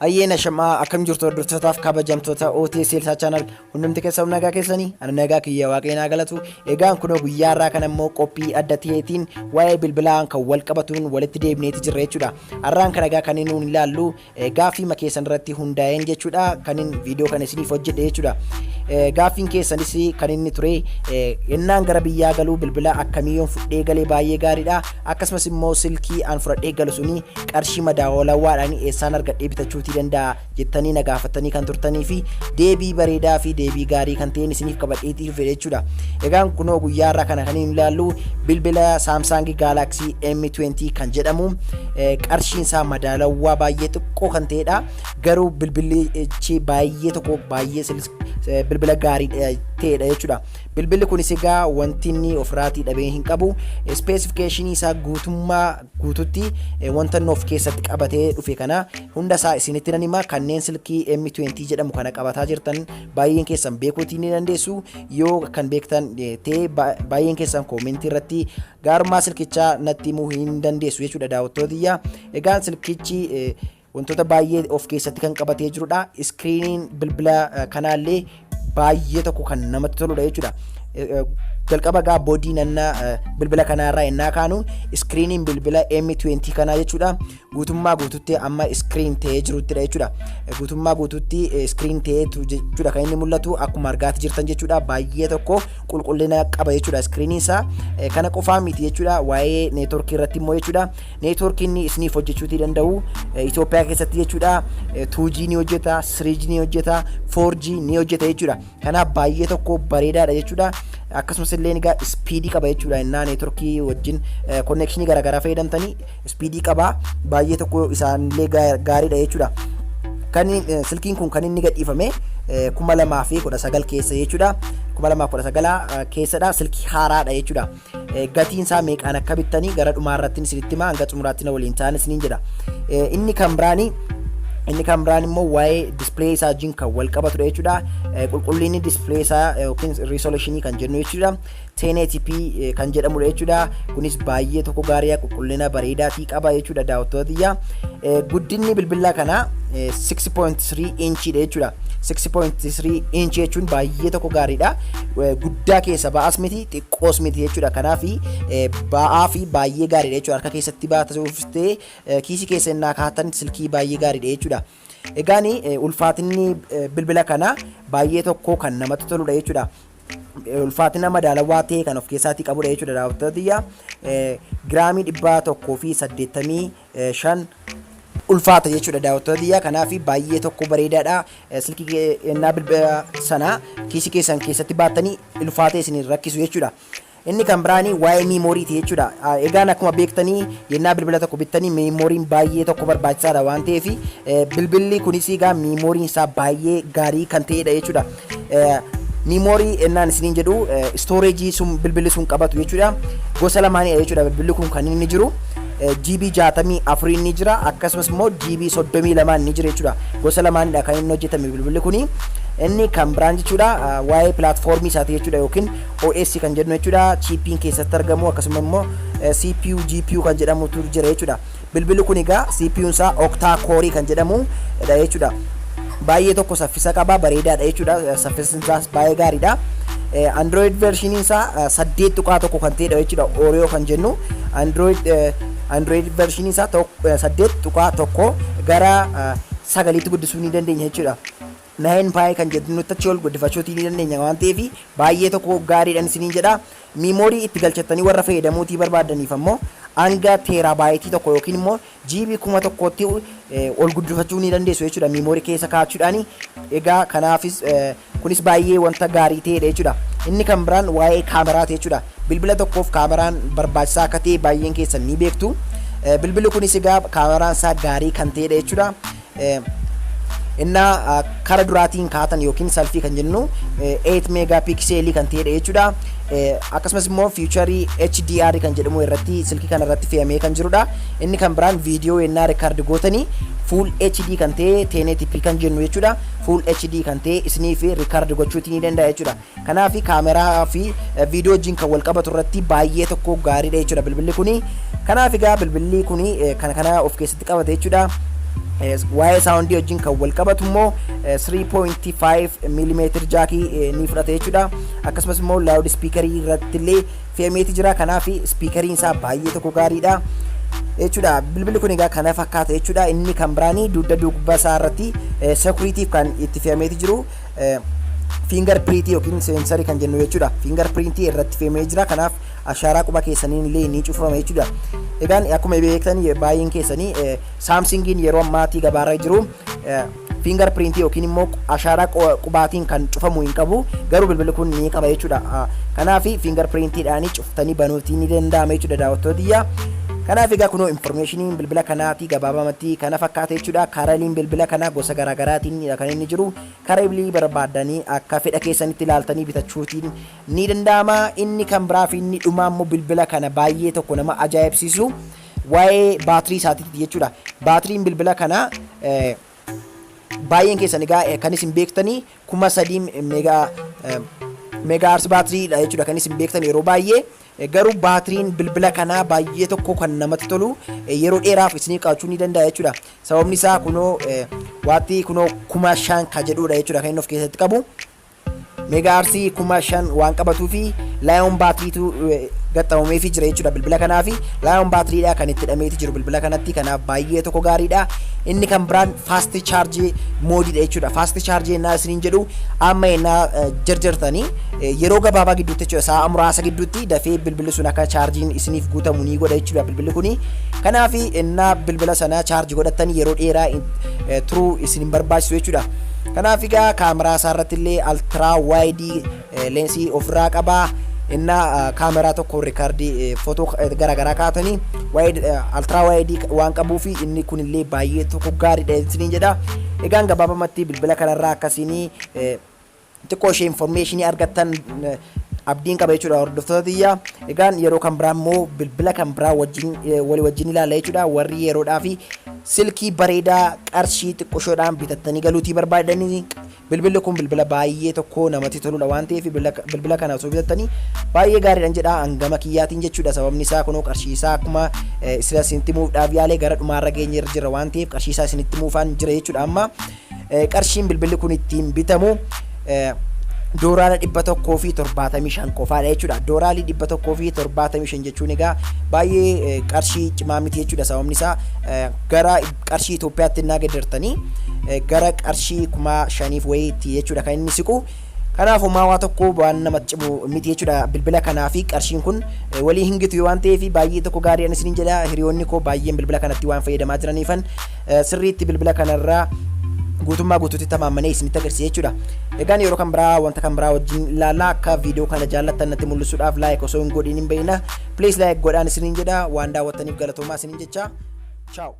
Ayyeena shamaa akkam jirtu hordoftootaaf kabajamtoota OTS Elsa channel hundumti keessa nagaa keessanii ana nagaa kiyya waaqeenaa galatu egaan kunoo guyyaa irraa kan ammoo qophii adda ta'eetiin waa'ee bilbilaan kan wal qabatuun walitti deebineeti jirra jechuudha. Arraan kan egaa kan inni nuun ilaallu gaaffii keessan irratti hundaa'een jechuudha kan inni viidiyoo kana isiniif hojjedhe jechuudha. Gaaffiin keessanis kan inni ture ennaan gara biyyaa galuu bilbila akkamiin fudhee galee baay'ee gaariidha. Akkasumas immoo silkii aan fudhadhee galu suni qarshii madaalawaadhaan eessaan argadhee bitachuu danda'a jettanii na gaafatanii kan turtanii fi deebii bareedaa fi deebii gaarii kan ta'een isiniif qabadheetii dhufe jechuudha. Egaan kunoo guyyaa irraa kana kan inni ilaallu bilbila Samsung Galaxy M20 kan jedhamu qarshiin isaa madaalawaa baay'ee xiqqoo kan ta'edha. Garuu bilbilichi baay'ee tokko baay'ee bilbila gaarii ta'edha jechuudha. Bilbilli kunis egaa wanti inni ofirraatii dhabee hin qabu. Specification isaa guututti wanta inni of keessatti qabatee dhufe kana hunda isaa isinitti nan hima. Kanneen silkii M20 jedhamu kana qabataa jirtan baay'een keessan beekuutii ni dandeessu. Yoo kan beektan ta'e baay'een keessan koomentii irratti gaarummaa silkichaa natti himuu hin dandeessu jechuudha daawwattootiyya. Egaan silkichi wantoota baay'ee of keessatti kan qabatee jirudha. Iskiriiniin bilbila kanaallee baay'ee tokko kan namatti toludha jechuudha. Jalqaba gaa boodii nanna bilbila kanarraa ennaa kaanu iskiriiniin bilbila M20 kanaa jechuudha guutummaa guututti amma iskiriin ta'ee jiruttidha jechuudha. Guutummaa guututti iskiriin ta'eetu jechuudha kan inni mul'atu akkuma argaati jirtan jechuudha. Baay'ee tokko qulqullina qaba jechuudha iskiriiniin isaa. Kana qofaa miti jechuudha waa'ee neetworkii irratti immoo jechuudha neetworkiin isiniif hojjechuutii danda'u Itoophiyaa keessatti jechuudha 2G ni hojjeta, 3G ni hojjeta, 4G ni hojjeta jechuudha. Kanaaf baay'ee tokko bareedaadha jechuudha. Akkasumas illee egaa speedii qaba jechuudha. Innaa neetworkii wajjin connection garaagaraa fayyadamtanii speedii qaba. Baay'ee tokko isaanillee gaariidha jechuudha. Kan silkiin kun kan inni gadhiifame 2019 keessa jechuudha. 2019 keessadha. Silkii haaraadha jechuudha. Gatiin isaa meeqaan akka bittanii gara dhumaa irratti isinitti hima hanga xumuraatti na waliin ta'an isiniin jedha. Inni kan biraan immoo waa'ee display isaa wajjin kan wal qabatudha jechuudha. Qulqullinni display isaa yookiin resolutionii kan jennu jechuudha 1080p kan jedhamudha jechuudha. Kunis baay'ee tokko gaarii qulqullina bareedaatii qaba jechuudha daawwattootiyya. Guddinni bilbila kana 6.3 inchidha jechuudha. 6.3 inch jechuun baay'ee tokko gaariidha. Guddaa keessa ba'as miti xiqqoos miti jechuudha. Kanaaf ba'aa fi baay'ee gaariidha jechuudha. Harka keessatti baatasuufis ta'e kiisii keessa innaa kaatan silkii baay'ee gaariidha jechuudha. Egaan ulfaatinni bilbila kana baay'ee tokko kan namatti toludha jechuudha. Ulfaatina madaalawaa ta'e kan of keessatti qabudha jechuudha daawwattootiyya. Giraamii 185 ulfaata jechuudha daawwattootiyya. Kanaaf baay'ee tokko bareedaadha. Silkii ennaa bilbila sana kiisii keessan keessatti baattanii ulfaata isin rakkisu jechuudha. Inni kan biraanii waa'ee miimooriiti jechuudha. Egaan akkuma beektanii yennaa bilbila tokko bittanii miimooriin baay'ee tokko barbaachisaadha waan ta'eef bilbilli kunis egaa miimooriin isaa baay'ee gaarii kan ta'edha jechuudha. Miimoorii ennaan isiniin jedhu stooreejii sun bilbilli sun qabatu jechuudha. Gosa lamaanidha jechuudha bilbilli kun kan inni jiru. GB 64 ni jira akkasumas immoo GB 32 ni jira jechuudha. Gosa lamaanidha kan inni hojjetame bilbilli kuni. Inni kan biraan jechuudha waa'ee pilaatfoormii isaati jechuudha yookiin OS kan jedhamu jechuudha. Chiipiin keessatti argamu akkasumas immoo CPU GPU kan jedhamutu jira jechuudha. Bilbilli kun egaa CPU'n isaa octa core kan jedhamudha jechuudha. Baay'ee tokko saffisa qaba bareedaadha jechuudha. Saffisni isaas baay'ee gaariidha. Android version isaa 8.1 kan ta'edha jechuudha. Oreo kan jennu Android version isaa 8.1 gara 9tti guddisuu ni dandeenya jechuudha. 9 kan jedhu nutti achi ol guddifachuu ni dandeenya waan ta'eef baay'ee tokko gaariidhaan isiniin jedha. Miimoorii itti galchattanii warra fayyadamuutii barbaadaniif ammoo hanga teeraabaaytii tokko yookiin immoo GB 1000tti ol guddifachuu ni dandeessu jechuudha miimoorii keessa kaa'achuudhaan. Egaa kanaafis kunis baay'ee wanta gaarii ta'edha jechuudha. Inni kan biraan waa'ee kaameraati jechuudha. Bilbila tokkoof kaameraan barbaachisaa akka ta'e baay'een keessan ni beektu. Bilbilli kunis egaa kaameraan isaa gaarii kan ta'edha jechuudha. Innaa kara duraatiin kaatan yookiin selfie kan jennu 8 megapixelii kan ta'edha jechuudha. Akkasumas immoo featurii HDR kan jedhamu irratti silkii kana irratti fe'amee kan jirudha. Inni kan biraan viidiyoo yennaa record gootanii full HD kan ta'e 1080p kan jennu jechuudha. Full HD kan ta'e isiniif record gochuutii ni danda'a jechuudha. Kanaaf kaameraa fi viidiyoo wajjin kan wal qabatu irratti baay'ee tokko gaariidha jechuudha bilbilli kuni. Kanaaf egaa bilbilli kuni kana of keessatti qabata jechuudha. waa'ee saawundii wajjin kan wal qabatu immoo 3.5 mm jaakii ni fudhata jechuudha. Akkasumas immoo laawud spiikerii irratti illee fe'ameeti jira. Kanaaf spiikeriin isaa baay'ee tokko gaariidha jechuudha. Bilbilli kun egaa kana fakkaata jechuudha. Inni kan biraanii dugda duuba isaa irratti securityf kan itti fe'ameeti jiru fingerprint yookiin sensorii kan jennu jechuudha. Fingerprint irratti fe'amee jira. Kanaaf ashaaraa quba keessaniin illee ni cufama jechuudha. Egaan akkuma beektan baay'een keessanii Samsungiin yeroo ammaatii gabaarra jiru fingerprint yookiin immoo ashaaraa qubaatiin kan cufamu hin qabu. Garuu bilbilli kun ni qaba jechuudha. Kanaaf fingerprintidhaan cuftanii banuutii ni danda'ama jechuudha daawwattootiyya. Kanaaf egaa kunoo informationiin bilbila kanaati gabaabamatti kana fakkaata jechuudha. Karaliin bilbila kana gosa garaagaraatiin kan inni jiru. Karabilii barbaaddanii akka fedha keessanitti ilaaltanii bitachuutiin ni danda'ama. Inni kan biraa fi inni dhumaa immoo bilbila kana baay'ee tokko nama ajaa'ibsiisu waa'ee baatirii isaatiiti jechuudha. Baatiriin bilbila kana baay'een keessan egaa kan isin beektanii 3 megahertz baatiriidha jechuudha kan isin beektan yeroo baay'ee. Garuu baatiriin bilbila kanaa baay'ee tokko kan namatti tolu yeroo dheeraaf isiniif qabaachuu ni danda'a jechuudha. Sababni isaa kunoo waatti kunoo 5,000 ka jedhudha jechuudha kan inni of keessatti qabu. Megahertzii 5,000 waan qabatuufi laayoon baatiriitu gaxxamameefii jira jechuudha bilbila kanaaf. Laayoon baatiriidha kan itti hidhameeti jiru bilbila kanatti. Kanaaf baay'ee tokko gaariidha. Inni kan biraan fast charge moodiidha jechuudha. Fast charge ennaa isiniin jedhu amma ennaa jarjartanii yeroo gabaabaa gidduutti jechuudha sa'a muraasa gidduutti dafee bilbilli sun akka charjiin isiniif guutamu ni godha jechuudha bilbilli kuni. Kanaaf ennaa bilbila sana charge godhattanii yeroo dheeraa turuu isin hin barbaachisu jechuudha. Kanaaf egaa kaameraa isaa irratti illee ultra wide leensii ofirraa qaba. Inna kaameraa tokko riikaardii footoo garaagaraa kaatanii ultra wide waan qabuufi inni kun illee baay'ee tokko gaariidha isiniin jedha. Egaan gabaabamatti bilbila kanarraa akkasiin xiqqoo ishee informationii argattan abdiin qaba jechuudha hordoftootiyya. Egaan yeroo kan biraa immoo bilbila kan biraa walii wajjin ilaalla jechuudha. Warri yeroodhaa fi silkii bareedaa qarshii xiqqooshoodhaan bitattanii galuutii barbaadanii bilbilli kun bilbila baay'ee tokko namatti toludha waan ta'eef bilbila kana osoo bitattanii baay'ee gaariidhaan jedha hangama kiyyaatiin jechuudha. Sababni isaa kunoo qarshii isaa akkuma isinitti muufdhaaf yaalee gara dhumaarra geenye jira waan ta'eef qarshii isaa isinitti muufaan jira jechuudha. Amma qarshiin bilbilli kun ittiin bitamu doolaara 175 qofaadha jechuudha. Doolaarri 175 jechuun egaa baay'ee qarshii cimaa miti jechuudha. Sababni isaa gara qarshii Itoophiyaatti naa gadartanii gara qarshii 5,000 wayiitti jechuudha kan inni siqu. Kanaaf homaa waa tokko waan namatti cimu miti jechuudha bilbila kanaa fi qarshiin kun walii hin gitu waan ta'eef baay'ee tokko gaariidhaan isiniin jedha. Hiriyoonni koo baay'een bilbila kanatti waan fayyadamaa jiraniifan sirriitti bilbila kanarraa guutummaa guutuutti tamaamanii isinitti agarsiisa jechuudha. Egaan yeroo kan biraa wanta kan biraa wajjin ilaalla. Akka viidiyoo kana jaallattan natti mul'isuudhaaf like osoo hin godhin hin beekna please like godhaan isiniin jedha. Waan daawwattaniif galatoomaa isiniin jecha. Ciao.